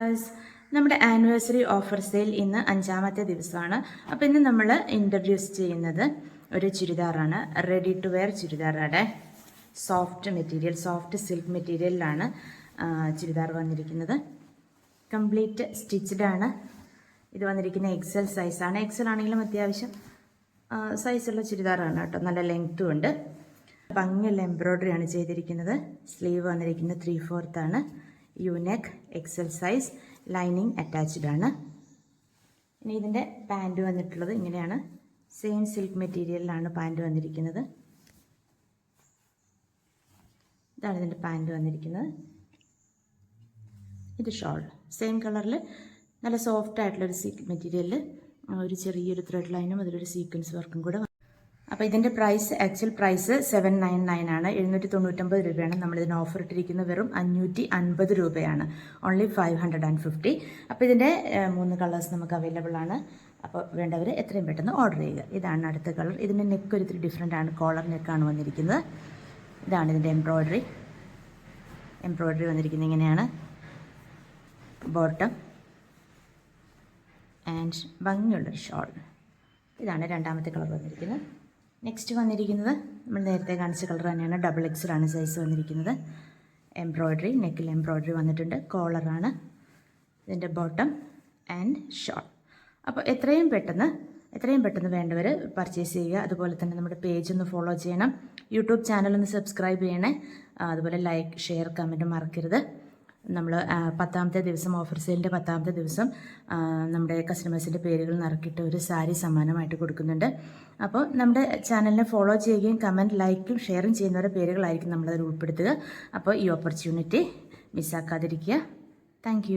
Guys, നമ്മുടെ anniversary offer sale ഇന്ന് 5ാമത്തെ ദിവസമാണ്. അപ്പോൾ ഇന്ന് നമ്മൾ ഇൻട്രൊഡ്യൂസ് ചെയ്യുന്നത് ഒരു ചുരിദാറാണ്. റെഡി ടു വെയർ ചുരിദാറാണ്. സോഫ്റ്റ് മെറ്റീരിയൽ, സോഫ്റ്റ് സിൽക്ക് മെറ്റീരിയലിലാണ് ചുരിദാർ വന്നിരിക്കുന്നത്. കംപ്ലീറ്റ് സ്റ്റിച്ച്ഡ് ആണ്. ഇത് വന്നിരിക്കുന്ന എക്സൽ സൈസാണ്. എക്സൽ ആണെങ്കിലും അത്യാവശ്യം സൈസുള്ള ചുരിദാറാണ് കേട്ടോ. നല്ല ലെങ്ത്തും ഉണ്ട്. ഭംഗിയുള്ള എംബ്രോയ്ഡറിയാണ് ചെയ്തിരിക്കുന്നത്. സ്ലീവ് വന്നിരിക്കുന്നത് 3/4 ആണ്. യൂനെക്ക്, എക്സൽ സൈസ്, ലൈനിങ് അറ്റാച്ച്ഡ് ആണ്. ഇനി ഇതിൻ്റെ പാൻറ് വന്നിട്ടുള്ളത് ഇങ്ങനെയാണ്. സെയിം സിൽക്ക് മെറ്റീരിയലിലാണ് പാൻറ് വന്നിരിക്കുന്നത്. ഇതാണ് ഇതിൻ്റെ പാൻറ് വന്നിരിക്കുന്നത്. ഇത് ഷോൾ സെയിം കളറിൽ നല്ല സോഫ്റ്റ് ആയിട്ടുള്ളൊരു സിൽക്ക് മെറ്റീരിയലിൽ ഒരു ചെറിയൊരു ത്രെഡ് ലൈനും അതിലൊരു സീക്വൻസ് വർക്കും കൂടെ. അപ്പോൾ ഇതിൻ്റെ ആക്ച്വൽ പ്രൈസ് 799 ആണ്. 799 രൂപയാണ്. നമ്മളിതിന് ഓഫർ ഇട്ടിരിക്കുന്നത് വെറും 550 രൂപയാണ്. ഓൺലി 550. അപ്പോൾ ഇതിൻ്റെ 3 കളേഴ്സ് നമുക്ക് അവൈലബിൾ ആണ്. അപ്പോൾ വേണ്ടവർ എത്രയും പെട്ടെന്ന് ഓർഡർ ചെയ്യുക. ഇതാണ് അടുത്ത കളർ. ഇതിൻ്റെ നെക്ക് ഒരിത്തിരി ഡിഫറെൻ്റ് ആണ്. കോളർ നെക്കാണ് വന്നിരിക്കുന്നത്. ഇതാണ് ഇതിൻ്റെ എംബ്രോയ്ഡറി വന്നിരിക്കുന്നത് ഇങ്ങനെയാണ്. ബോട്ടം ആൻഡ് ഭംഗിയുള്ളൊരു ഷോൾ. ഇതാണ് 2ാമത്തെ കളർ വന്നിരിക്കുന്നത്. നെക്സ്റ്റ് വന്നിരിക്കുന്നത് നമ്മൾ നേരത്തെ കാണിച്ച കളർ തന്നെയാണ്. ഡബിൾ എക്സലാണ് സൈസ് വന്നിരിക്കുന്നത്. എംബ്രോയ്ഡറി, നെക്കിൽ എംബ്രോയ്ഡറി വന്നിട്ടുണ്ട്. കോളറാണ് ഇതിൻ്റെ ബോട്ടം ആൻഡ് ഷോൾ. അപ്പോൾ എത്രയും പെട്ടെന്ന് വേണ്ടവർ പർച്ചേസ് ചെയ്യുക. അതുപോലെ തന്നെ നമ്മുടെ പേജ് ഒന്ന് ഫോളോ ചെയ്യണം. യൂട്യൂബ് ചാനൽ ഒന്ന് സബ്സ്ക്രൈബ് ചെയ്യണേ. അതുപോലെ ലൈക്ക്, ഷെയർ, കമൻറ്റ് മറക്കരുത്. നമ്മൾ 10ാമത്തെ ദിവസം, ഓഫർ സെയിലിൻ്റെ 10ാമത്തെ ദിവസം നമ്മുടെ കസ്റ്റമേഴ്സിൻ്റെ പേരുകൾ നറുക്കിയിട്ട് ഒരു സാരി സമ്മാനമായിട്ട് കൊടുക്കുന്നുണ്ട്. അപ്പോൾ നമ്മുടെ ചാനലിനെ ഫോളോ ചെയ്യുകയും കമൻറ്റ്, ലൈക്കും ഷെയറും ചെയ്യുന്നവരുടെ പേരുകളായിരിക്കും നമ്മളതിൽ ഉൾപ്പെടുത്തുക. അപ്പോൾ ഈ ഓപ്പർച്യൂണിറ്റി മിസ്സാക്കാതിരിക്കുക. താങ്ക്